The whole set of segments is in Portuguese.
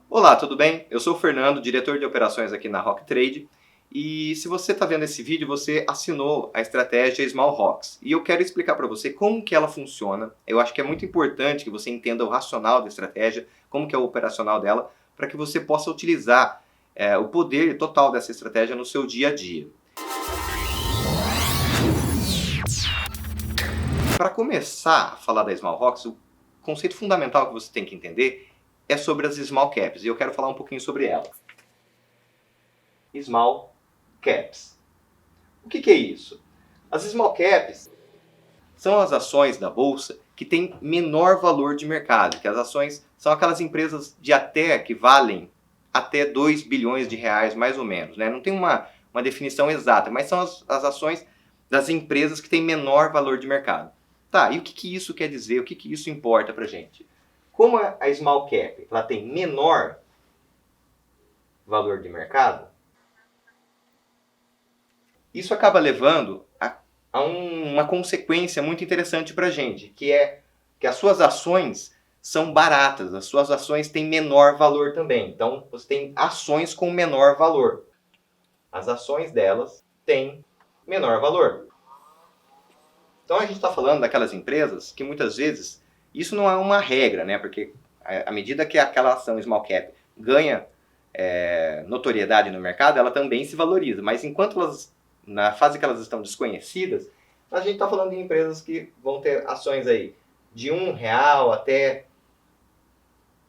Olá, tudo bem? Eu sou o Fernando, diretor de operações aqui na Rock Trade. E se você está vendo esse vídeo, você assinou a estratégia Small Rocks. E eu quero explicar para você como que ela funciona. Eu acho que é muito importante que você entenda o racional da estratégia, como que é o operacional dela, para que você possa utilizar o poder total dessa estratégia no seu dia a dia. Para começar a falar da Small Rocks, o conceito fundamental que você tem que entender é sobre as Small Caps. E eu quero falar um pouquinho sobre ela. Small Caps. O que é isso? As Small Caps são as ações da bolsa que têm menor valor de mercado, que as ações são aquelas empresas que valem até 2 bilhões de reais, mais ou menos. Né? Não tem uma definição exata, mas são as ações das empresas que têm menor valor de mercado. Tá, e o que isso quer dizer? O que isso importa pra gente? Como a Small Cap ela tem menor valor de mercado, isso acaba levando a uma consequência muito interessante para a gente, que é que as suas ações são baratas, as suas ações têm menor valor também. Então, você tem ações com menor valor. As ações delas têm menor valor. Então, a gente está falando daquelas empresas que muitas vezes, isso não é uma regra, né? Porque à medida que aquela ação small cap ganha notoriedade no mercado, ela também se valoriza. Mas enquanto elas, na fase que elas estão desconhecidas, a gente está falando de empresas que vão ter ações aí de R$1 até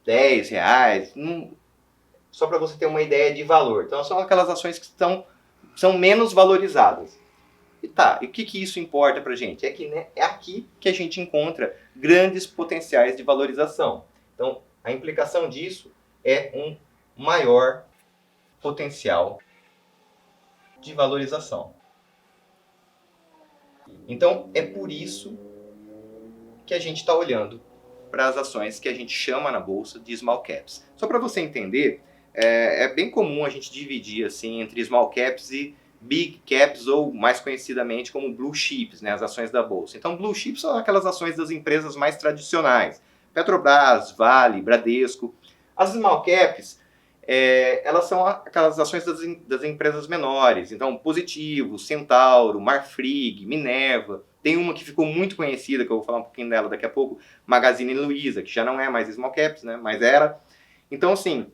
R$10, só para você ter uma ideia de valor. Então são aquelas ações que são menos valorizadas. E o que isso importa para a gente? É que é aqui que a gente encontra grandes potenciais de valorização. Então a implicação disso é um maior potencial de valorização. Então é por isso que a gente está olhando para as ações que a gente chama na bolsa de small caps. Só para você entender, é bem comum a gente dividir assim entre small caps e big caps, ou mais conhecidamente como blue chips, né, as ações da bolsa. Então blue chips são aquelas ações das empresas mais tradicionais, Petrobras, Vale, Bradesco. As small caps, elas são aquelas ações das empresas menores, então Positivo, Centauro, Marfrig, Minerva. Tem uma que ficou muito conhecida, que eu vou falar um pouquinho dela daqui a pouco, Magazine Luiza, que já não é mais small caps, né, mas era. Então, assim,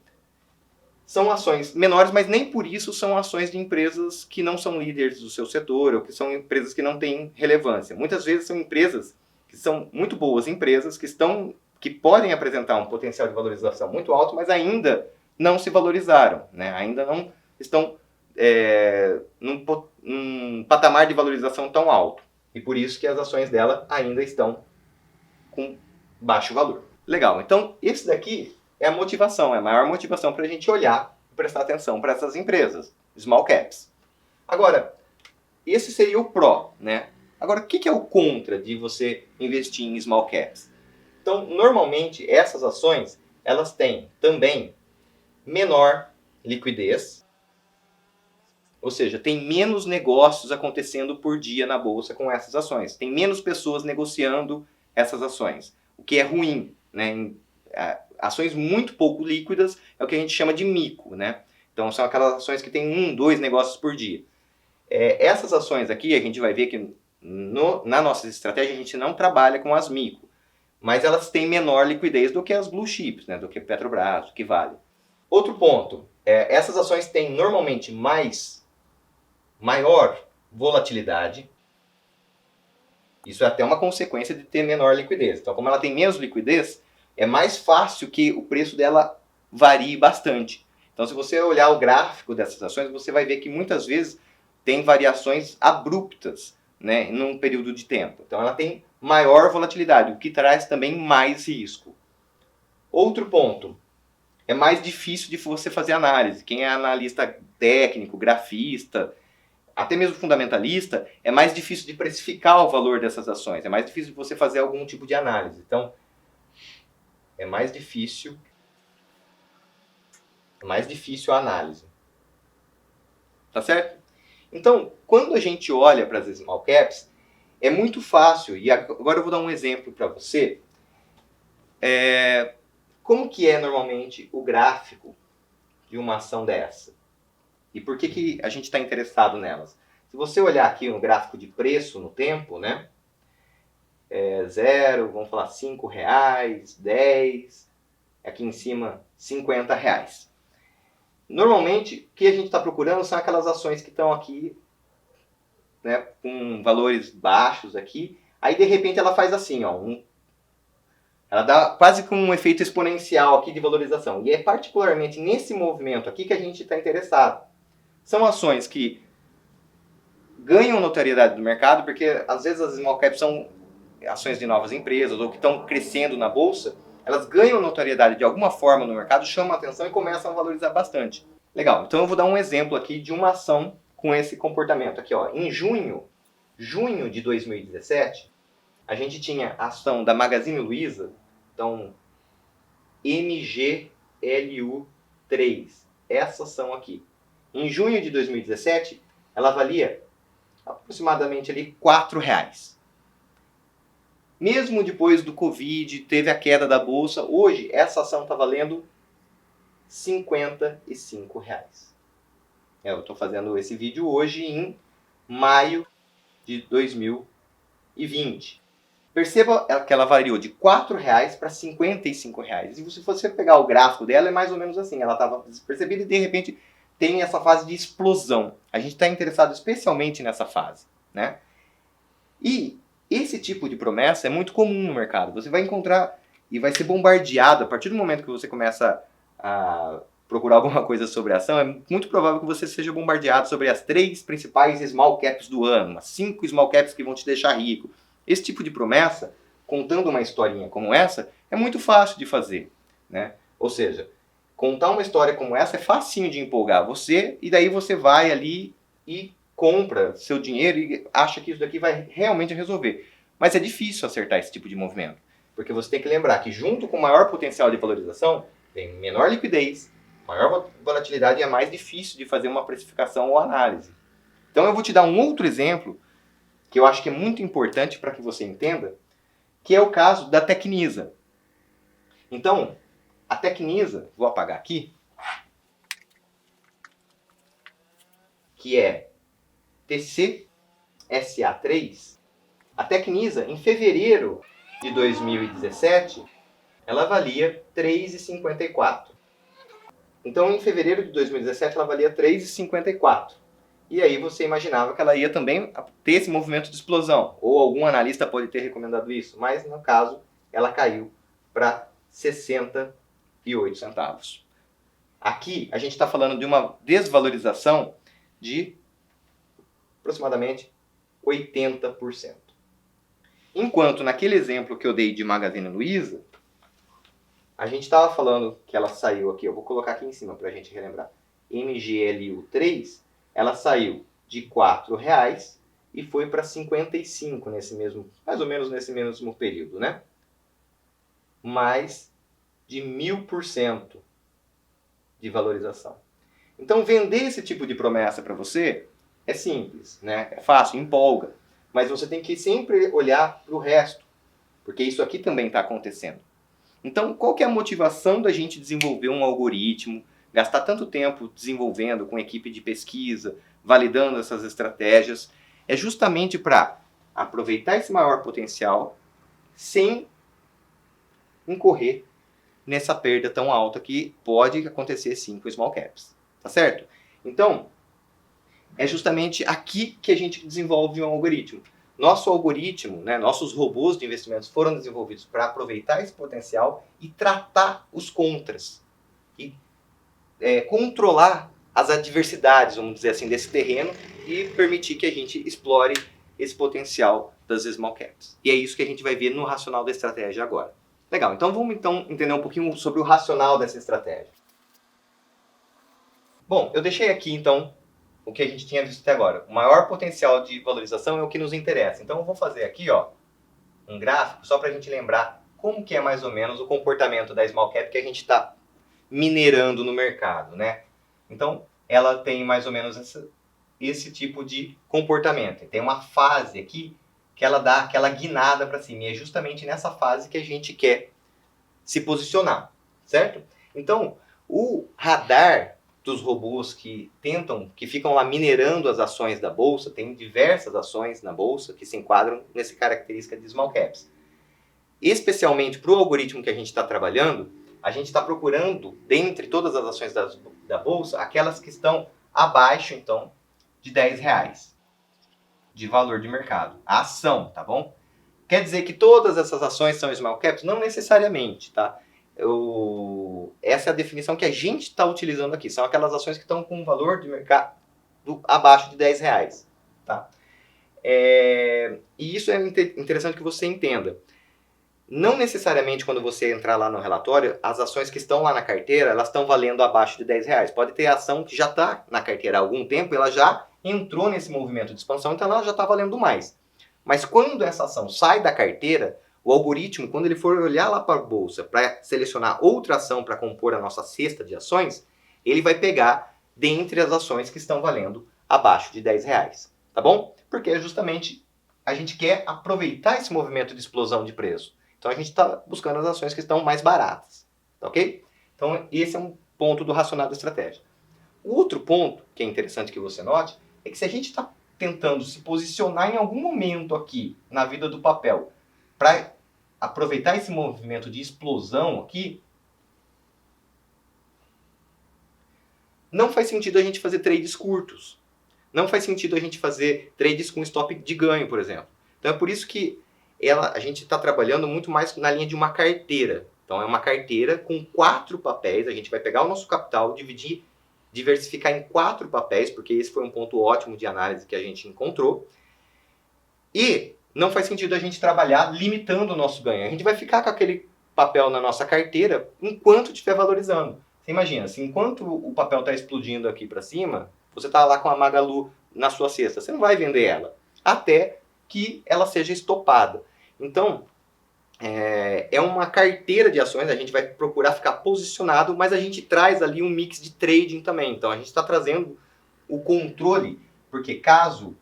são ações menores, mas nem por isso são ações de empresas que não são líderes do seu setor, ou que são empresas que não têm relevância. Muitas vezes são empresas que são muito boas empresas, que podem apresentar um potencial de valorização muito alto, mas ainda não se valorizaram, né? Ainda não estão num patamar de valorização tão alto. E por isso que as ações dela ainda estão com baixo valor. Legal, então esse daqui é a motivação, é a maior motivação para a gente olhar e prestar atenção para essas empresas, small caps. Agora, esse seria o pró, né? Agora, o que é o contra de você investir em small caps? Então, normalmente, essas ações, elas têm também menor liquidez, ou seja, tem menos negócios acontecendo por dia na bolsa com essas ações. Tem menos pessoas negociando essas ações, o que é ruim, né? Ações muito pouco líquidas é o que a gente chama de mico, né? Então são aquelas ações que tem 2 negócios por dia. Essas ações aqui, a gente vai ver que na nossa estratégia a gente não trabalha com as mico, mas elas têm menor liquidez do que as blue chips, né? Do que Petrobras, do que Vale. Outro ponto, essas ações têm normalmente maior volatilidade. Isso é até uma consequência de ter menor liquidez. Então, como ela tem menos liquidez, é mais fácil que o preço dela varie bastante. Então, se você olhar o gráfico dessas ações, você vai ver que muitas vezes tem variações abruptas, né, num período de tempo. Então, ela tem maior volatilidade, o que traz também mais risco. Outro ponto, é mais difícil de você fazer análise. Quem é analista técnico, grafista, até mesmo fundamentalista, é mais difícil de precificar o valor dessas ações, é mais difícil de você fazer algum tipo de análise. Então, é mais difícil a análise. Tá certo? Então, quando a gente olha para as small caps, é muito fácil, e agora eu vou dar um exemplo para você. como que é normalmente o gráfico de uma ação dessa? E por que a gente está interessado nelas? Se você olhar aqui um gráfico de preço no tempo, né? 0, vamos falar 5 reais, 10, aqui em cima 50 reais. Normalmente, o que a gente está procurando são aquelas ações que estão aqui, né, com valores baixos aqui. Aí, de repente, ela faz assim, ó, ela dá quase com um efeito exponencial aqui de valorização. E é particularmente nesse movimento aqui que a gente está interessado. São ações que ganham notoriedade do mercado, porque às vezes as small caps são ações de novas empresas ou que estão crescendo na bolsa, elas ganham notoriedade de alguma forma no mercado, chamam a atenção e começam a valorizar bastante. Legal, então eu vou dar um exemplo aqui de uma ação com esse comportamento. Aqui, ó, em junho de 2017, a gente tinha a ação da Magazine Luiza, então MGLU3, essa ação aqui. Em junho de 2017, ela valia aproximadamente ali R$4. Mesmo depois do Covid, teve a queda da bolsa, hoje essa ação está valendo R$55. Eu estou fazendo esse vídeo hoje em maio de 2020. Perceba que ela variou de R$4 para R$55. E se você pegar o gráfico dela, é mais ou menos assim. Ela estava despercebida e de repente tem essa fase de explosão. A gente está interessado especialmente nessa fase, né? E esse tipo de promessa é muito comum no mercado. Você vai encontrar e vai ser bombardeado a partir do momento que você começa a procurar alguma coisa sobre a ação. É muito provável que você seja bombardeado sobre as 3 principais small caps do ano, as 5 small caps que vão te deixar rico. Esse tipo de promessa, contando uma historinha como essa, é muito fácil de fazer, né? Ou seja, contar uma história como essa é facinho de empolgar você, e daí você vai ali e compra seu dinheiro e acha que isso daqui vai realmente resolver. Mas é difícil acertar esse tipo de movimento, porque você tem que lembrar que junto com maior potencial de valorização, tem menor liquidez, maior volatilidade e é mais difícil de fazer uma precificação ou análise. Então eu vou te dar um outro exemplo que eu acho que é muito importante para que você entenda, que é o caso da Tecnisa. Então, a Tecnisa, vou apagar aqui, que é TCSA3, a Tecnisa, em fevereiro de 2017, ela valia R$3,54. Então, em fevereiro de 2017, ela valia R$3,54. E aí você imaginava que ela ia também ter esse movimento de explosão. Ou algum analista pode ter recomendado isso, mas no caso, ela caiu para 68 centavos. Aqui, a gente está falando de uma desvalorização de aproximadamente 80%. Enquanto naquele exemplo que eu dei de Magazine Luiza, a gente estava falando que ela saiu aqui, eu vou colocar aqui em cima para a gente relembrar, MGLU3, ela saiu de R$4 e foi para 55 nesse mesmo, mais ou menos nesse mesmo período, né? Mais de 1000% de valorização. Então vender esse tipo de promessa para você é simples, né? É fácil, empolga. Mas você tem que sempre olhar para o resto, porque isso aqui também está acontecendo. Então, qual que é a motivação da gente desenvolver um algoritmo, gastar tanto tempo desenvolvendo com equipe de pesquisa, validando essas estratégias? É justamente para aproveitar esse maior potencial sem incorrer nessa perda tão alta que pode acontecer sim com small caps, tá certo? Então, é justamente aqui que a gente desenvolve um algoritmo. Nosso algoritmo, né, nossos robôs de investimentos foram desenvolvidos para aproveitar esse potencial e tratar os contras. E controlar as adversidades, vamos dizer assim, desse terreno e permitir que a gente explore esse potencial das small caps. E é isso que a gente vai ver no racional da estratégia agora. Legal, então vamos entender um pouquinho sobre o racional dessa estratégia. Bom, eu deixei aqui então o que a gente tinha visto até agora. O maior potencial de valorização é o que nos interessa. Então eu vou fazer aqui um gráfico só para a gente lembrar como que é mais ou menos o comportamento da small cap que a gente está minerando no mercado, né? Então ela tem mais ou menos esse tipo de comportamento. Tem uma fase aqui que ela dá aquela guinada para cima. E é justamente nessa fase que a gente quer se posicionar. certo? Então, o radar dos robôs que ficam lá minerando as ações da bolsa, tem diversas ações na bolsa que se enquadram nessa característica de small caps. Especialmente para o algoritmo que a gente está trabalhando, a gente está procurando, dentre todas as ações da bolsa, aquelas que estão abaixo, então, de R$ 10 de valor de mercado. A ação, tá bom? Quer dizer que todas essas ações são small caps? Não necessariamente, tá? Essa é a definição que a gente está utilizando aqui. São aquelas ações que estão com um valor de mercado abaixo de R$ 10. Tá? E isso é interessante que você entenda. Não necessariamente quando você entrar lá no relatório, as ações que estão lá na carteira, elas estão valendo abaixo de R$ 10. Pode ter ação que já está na carteira há algum tempo, ela já entrou nesse movimento de expansão, então ela já está valendo mais. Mas quando essa ação sai da carteira, o algoritmo, quando ele for olhar lá para a bolsa para selecionar outra ação para compor a nossa cesta de ações, ele vai pegar dentre as ações que estão valendo abaixo de R$ 10. Tá bom? Porque justamente a gente quer aproveitar esse movimento de explosão de preço. Então a gente está buscando as ações que estão mais baratas. Tá ok? Então esse é um ponto do racional da estratégia. O outro ponto que é interessante que você note é que se a gente está tentando se posicionar em algum momento aqui na vida do papel para aproveitar esse movimento de explosão aqui, não faz sentido a gente fazer trades curtos. Não faz sentido a gente fazer trades com stop de ganho, por exemplo. Então é por isso que a gente está trabalhando muito mais na linha de uma carteira. Então é uma carteira com 4 papéis. A gente vai pegar o nosso capital, diversificar em 4 papéis, porque esse foi um ponto ótimo de análise que a gente encontrou. E não faz sentido a gente trabalhar limitando o nosso ganho. A gente vai ficar com aquele papel na nossa carteira enquanto estiver valorizando. Você imagina, se enquanto o papel está explodindo aqui para cima, você está lá com a Magalu na sua cesta, você não vai vender ela até que ela seja estopada. Então, é uma carteira de ações, a gente vai procurar ficar posicionado, mas a gente traz ali um mix de trading também. Então, a gente está trazendo o controle, porque caso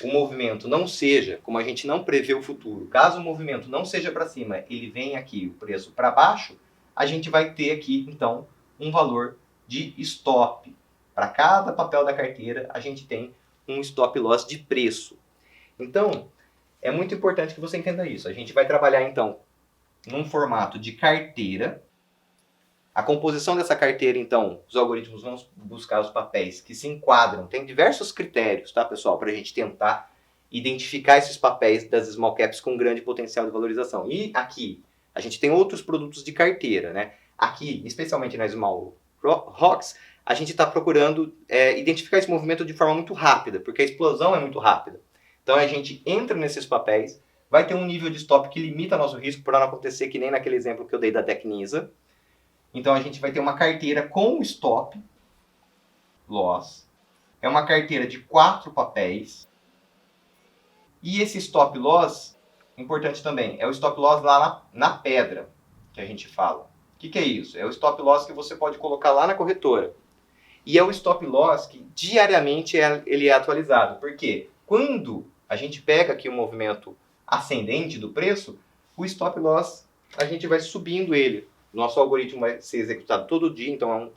o movimento não seja, como a gente não prevê o futuro, caso o movimento não seja para cima, ele vem aqui, o preço para baixo, a gente vai ter aqui, então, um valor de stop. Para cada papel da carteira, a gente tem um stop loss de preço. Então, é muito importante que você entenda isso. A gente vai trabalhar, então, num formato de carteira. A composição dessa carteira, então, os algoritmos vão buscar os papéis que se enquadram. Tem diversos critérios, tá, pessoal, para a gente tentar identificar esses papéis das small caps com grande potencial de valorização. E aqui, a gente tem outros produtos de carteira, né? Aqui, especialmente na Small Rocks, a gente está procurando identificar esse movimento de forma muito rápida, porque a explosão é muito rápida. Então a gente entra nesses papéis, vai ter um nível de stop que limita nosso risco para não acontecer que nem naquele exemplo que eu dei da Tecnisa. Então a gente vai ter uma carteira com stop loss. É uma carteira de 4 papéis. E esse stop loss, importante também, é o stop loss lá na pedra, que a gente fala. O que é isso? É o stop loss que você pode colocar lá na corretora. E é o stop loss que diariamente ele é atualizado. Por quê? Quando a gente pega aqui o movimento ascendente do preço, o stop loss, a gente vai subindo ele. Nosso algoritmo vai ser executado todo dia, então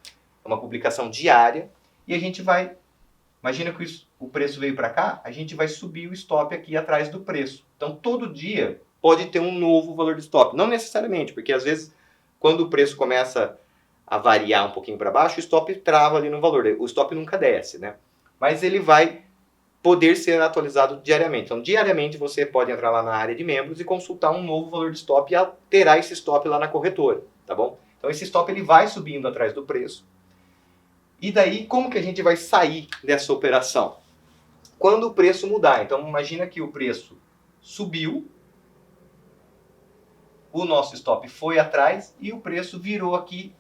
é uma publicação diária. E a gente vai, imagina que o preço veio para cá, a gente vai subir o stop aqui atrás do preço. Então todo dia pode ter um novo valor de stop. Não necessariamente, porque às vezes quando o preço começa a variar um pouquinho para baixo, o stop trava ali no valor. O stop nunca desce, né? Mas ele vai poder ser atualizado diariamente. Então, diariamente você pode entrar lá na área de membros e consultar um novo valor de stop e alterar esse stop lá na corretora, tá bom? Então, esse stop ele vai subindo atrás do preço. E daí, como que a gente vai sair dessa operação? Quando o preço mudar. Então, imagina que o preço subiu, o nosso stop foi atrás e o preço virou aqui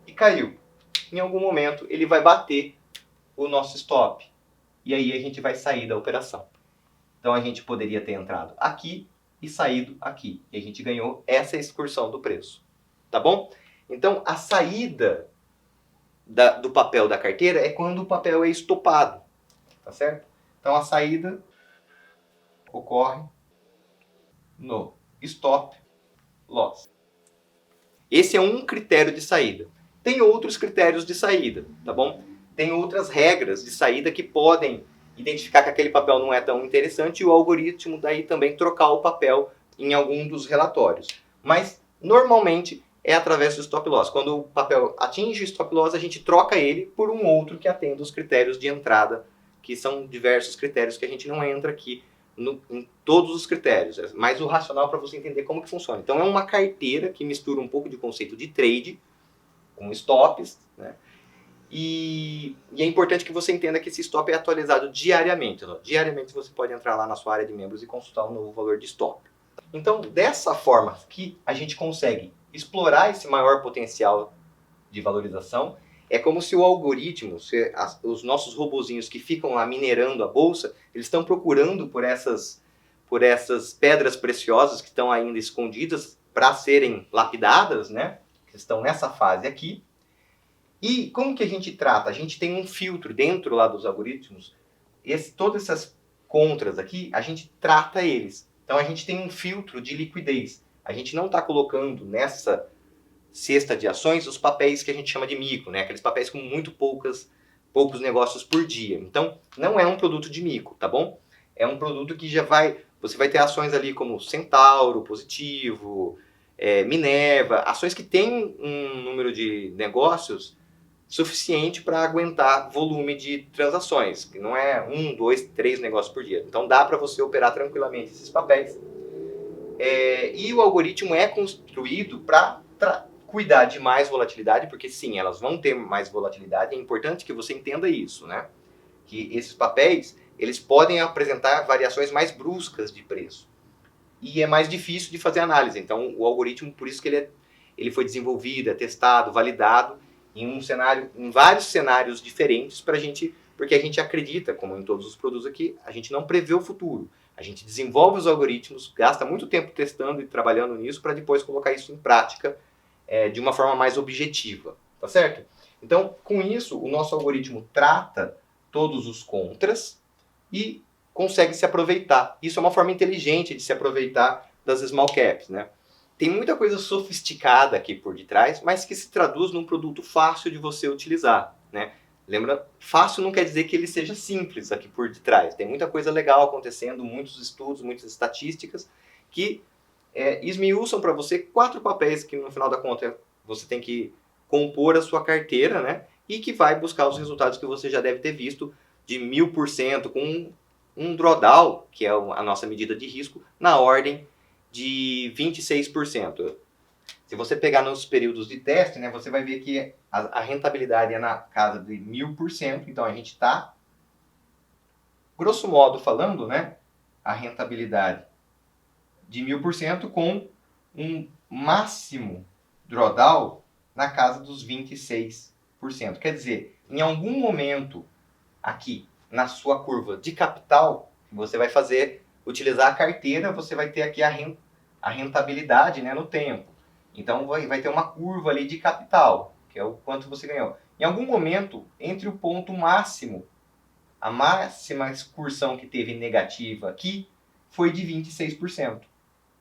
e caiu. Em algum momento, ele vai bater o nosso stop. E aí a gente vai sair da operação. Então a gente poderia ter entrado aqui e saído aqui. E a gente ganhou essa excursão do preço. Tá bom? Então a saída do papel da carteira é quando o papel é estopado. Tá certo? Então a saída ocorre no stop loss. Esse é um critério de saída. Tem outros critérios de saída, tá bom? Tem outras regras de saída que podem identificar que aquele papel não é tão interessante e o algoritmo daí também trocar o papel em algum dos relatórios. Mas, normalmente, é através do stop loss. Quando o papel atinge o stop loss, a gente troca ele por um outro que atenda os critérios de entrada, que são diversos critérios que a gente não entra aqui em todos os critérios. É mais o racional para você entender como que funciona. Então, é uma carteira que mistura um pouco de conceito de trade com stops, né? E é importante que você entenda que esse stop é atualizado diariamente. Diariamente você pode entrar lá na sua área de membros e consultar o novo valor de stop. Então, dessa forma que a gente consegue explorar esse maior potencial de valorização, é como se o algoritmo, os nossos robozinhos que ficam lá minerando a bolsa, eles estão procurando por essas pedras preciosas que estão ainda escondidas para serem lapidadas, né? Que estão nessa fase aqui. E como que a gente trata? A gente tem um filtro dentro lá dos algoritmos. Todas essas contras aqui, a gente trata eles. Então a gente tem um filtro de liquidez. A gente não está colocando nessa cesta de ações os papéis que a gente chama de mico, né? Aqueles papéis com muito poucos negócios por dia. Então não é um produto de mico, tá bom? É um produto que você vai ter ações ali como Centauro, Positivo, Minerva, ações que têm um número de negócios suficiente para aguentar volume de transações, que não é 1, 2, 3 negócios por dia. Então dá para você operar tranquilamente esses papéis. E o algoritmo é construído para cuidar de mais volatilidade, porque sim, elas vão ter mais volatilidade, é importante que você entenda isso, né? Que esses papéis, eles podem apresentar variações mais bruscas de preço. E é mais difícil de fazer análise. Então o algoritmo, por isso que ele foi desenvolvido, é testado, validado, em vários cenários diferentes porque a gente acredita, como em todos os produtos aqui, a gente não prevê o futuro. A gente desenvolve os algoritmos, gasta muito tempo testando e trabalhando nisso para depois colocar isso em prática de uma forma mais objetiva, tá certo? Então, com isso, o nosso algoritmo trata todos os contras e consegue se aproveitar. Isso é uma forma inteligente de se aproveitar das small caps, né? Tem muita coisa sofisticada aqui por detrás, mas que se traduz num produto fácil de você utilizar, né? Lembra, fácil não quer dizer que ele seja simples aqui por detrás. Tem muita coisa legal acontecendo, muitos estudos, muitas estatísticas que esmiuçam para você 4 papéis que no final da conta você tem que compor a sua carteira, né? E que vai buscar os resultados que você já deve ter visto de 1000% com um drawdown, que é a nossa medida de risco, na ordem de 26%. Se você pegar nos períodos de teste, né, você vai ver que a rentabilidade é na casa de 1000%. Então a gente está, grosso modo falando, né, a rentabilidade de 1000% com um máximo drawdown na casa dos 26%. Quer dizer, em algum momento aqui na sua curva de capital, você vai utilizar a carteira, você vai ter aqui a rentabilidade, né, no tempo. Então vai ter uma curva ali de capital, que é o quanto você ganhou. Em algum momento, entre o ponto máximo, a máxima excursão que teve negativa aqui foi de 26%.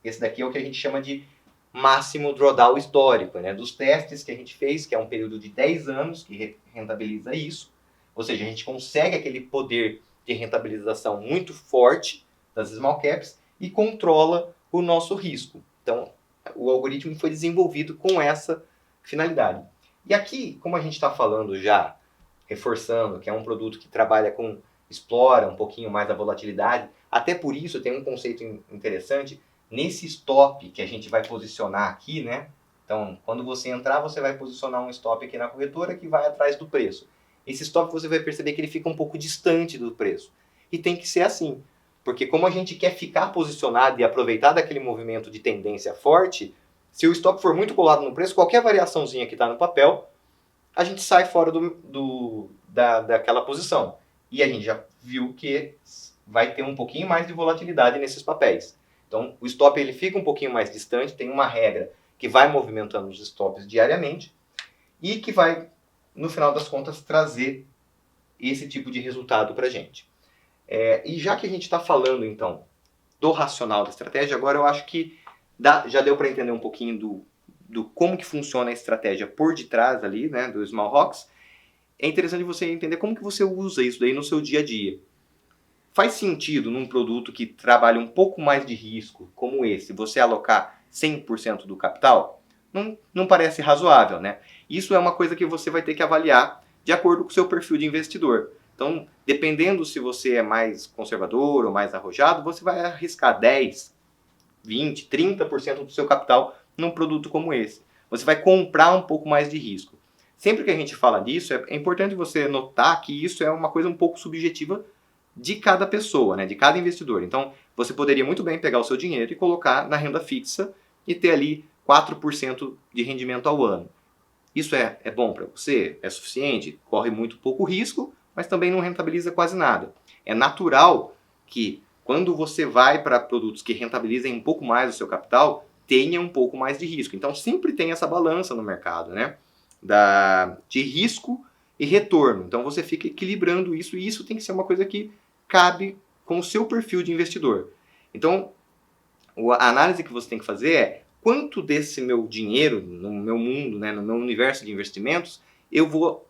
Esse daqui é o que a gente chama de máximo drawdown histórico, né? Dos testes que a gente fez, que é um período de 10 anos que rentabiliza isso. Ou seja, a gente consegue aquele poder de rentabilização muito forte das small caps e controla o nosso risco. Então, o algoritmo foi desenvolvido com essa finalidade. E aqui, como a gente está falando já, reforçando que é um produto que explora um pouquinho mais a volatilidade, até por isso tem um conceito interessante nesse stop que a gente vai posicionar aqui, né? Então, quando você entrar, você vai posicionar um stop aqui na corretora que vai atrás do preço. Esse stop você vai perceber que ele fica um pouco distante do preço. E tem que ser assim. Porque como a gente quer ficar posicionado e aproveitar daquele movimento de tendência forte, se o stop for muito colado no preço, qualquer variaçãozinha que está no papel, a gente sai fora daquela posição. E a gente já viu que vai ter um pouquinho mais de volatilidade nesses papéis. Então, o stop ele fica um pouquinho mais distante, tem uma regra que vai movimentando os stops diariamente e que vai, no final das contas, trazer esse tipo de resultado para a gente. E já que a gente está falando, então, do racional da estratégia, agora eu acho que já deu para entender um pouquinho do como que funciona a estratégia por detrás ali, né, do Small Rocks, é interessante você entender como que você usa isso daí no seu dia a dia. Faz sentido num produto que trabalha um pouco mais de risco, como esse, você alocar 100% do capital? Não parece razoável, né? Isso é uma coisa que você vai ter que avaliar de acordo com o seu perfil de investidor. Então, dependendo se você é mais conservador ou mais arrojado, você vai arriscar 10, 20, 30% do seu capital num produto como esse. Você vai comprar um pouco mais de risco. Sempre que a gente fala disso, é importante você notar que isso é uma coisa um pouco subjetiva de cada pessoa, né, de cada investidor. Então, você poderia muito bem pegar o seu dinheiro e colocar na renda fixa e ter ali 4% de rendimento ao ano. Isso é bom para você? É suficiente? Corre muito pouco risco, mas também não rentabiliza quase nada. É natural que quando você vai para produtos que rentabilizem um pouco mais o seu capital, tenha um pouco mais de risco. Então sempre tem essa balança no mercado, né? De risco e retorno. Então você fica equilibrando isso e isso tem que ser uma coisa que cabe com o seu perfil de investidor. Então a análise que você tem que fazer é quanto desse meu dinheiro, no meu mundo, né, no meu universo de investimentos, eu vou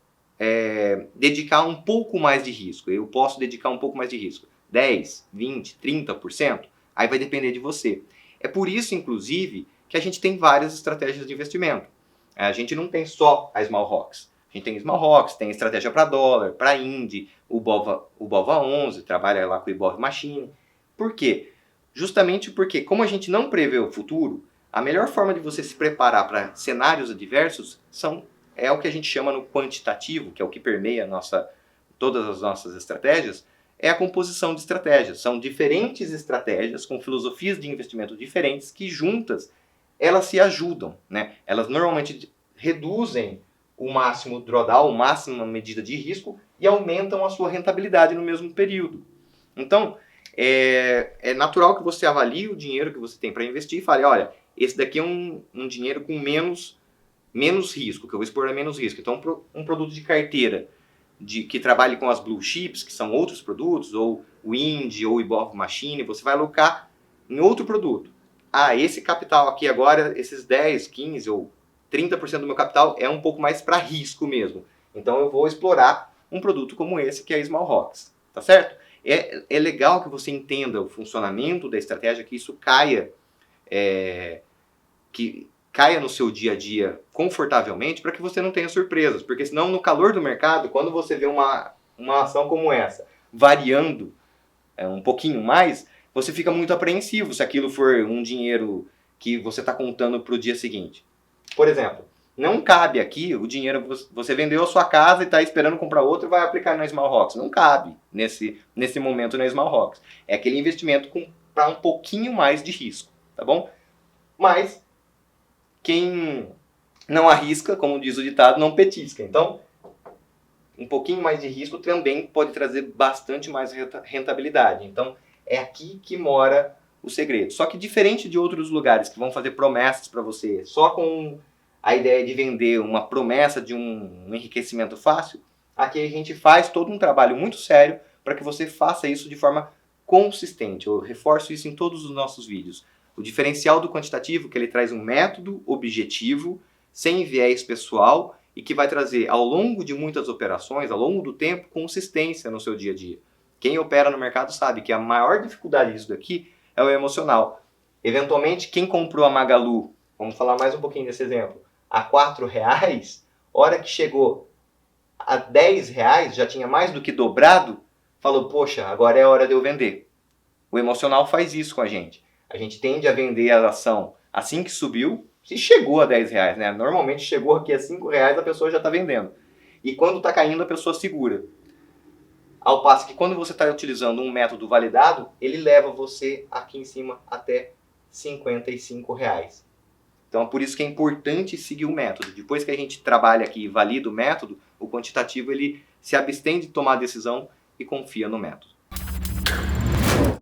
dedicar um pouco mais de risco. Eu posso dedicar um pouco mais de risco. 10, 20, 30%? Aí vai depender de você. É por isso, inclusive, que a gente tem várias estratégias de investimento. A gente não tem só a Small Rocks. A gente tem Small Rocks, tem estratégia para dólar, para Indy, o BOVA 11, trabalha lá com o IBOV Machine. Por quê? Justamente porque, como a gente não prevê o futuro, a melhor forma de você se preparar para cenários adversos é o que a gente chama no quantitativo, que é o que permeia todas as nossas estratégias, é a composição de estratégias. São diferentes estratégias com filosofias de investimento diferentes que juntas elas se ajudam, né? Elas normalmente reduzem o máximo drawdown, a máxima medida de risco e aumentam a sua rentabilidade no mesmo período. Então, é natural que você avalie o dinheiro que você tem para investir e fale, olha, esse daqui é um dinheiro com menos risco, que eu vou expor a menos risco. Então, um produto de carteira que trabalhe com as blue chips, que são outros produtos, ou o Indy, ou o IBOV Machine, você vai alocar em outro produto. Esse capital aqui agora, esses 10, 15 ou 30% do meu capital é um pouco mais para risco mesmo. Então eu vou explorar um produto como esse, que é a Small Rocks. Tá certo? É legal que você entenda o funcionamento da estratégia, que isso caia no seu dia a dia confortavelmente, para que você não tenha surpresas. Porque senão, no calor do mercado, quando você vê uma ação como essa variando um pouquinho mais, você fica muito apreensivo se aquilo for um dinheiro que você está contando para o dia seguinte. Por exemplo, não cabe aqui o dinheiro, você vendeu a sua casa e está esperando comprar outro e vai aplicar na Small Rocks. Não cabe nesse momento na Small Rocks. É aquele investimento para um pouquinho mais de risco, tá bom? Mas quem não arrisca, como diz o ditado, não petisca. Então, um pouquinho mais de risco também pode trazer bastante mais rentabilidade. Então, é aqui que mora o segredo. Só que diferente de outros lugares que vão fazer promessas para você, só com a ideia de vender uma promessa de um enriquecimento fácil, aqui a gente faz todo um trabalho muito sério para que você faça isso de forma consistente. Eu reforço isso em todos os nossos vídeos. O diferencial do quantitativo é que ele traz um método objetivo, sem viés pessoal, e que vai trazer, ao longo de muitas operações, ao longo do tempo, consistência no seu dia a dia. Quem opera no mercado sabe que a maior dificuldade disso daqui é o emocional. Eventualmente, quem comprou a Magalu, vamos falar mais um pouquinho desse exemplo, a R$4, hora que chegou a R$10, já tinha mais do que dobrado, falou, poxa, agora é a hora de eu vender. O emocional faz isso com a gente. A gente tende a vender a ação assim que subiu, se chegou a R$10, né? Normalmente chegou aqui a R$5, a pessoa já está vendendo. E quando está caindo, a pessoa segura. Ao passo que quando você está utilizando um método validado, ele leva você aqui em cima até R$55. Então é por isso que é importante seguir o método. Depois que a gente trabalha aqui e valida o método, o quantitativo ele se abstém de tomar a decisão e confia no método.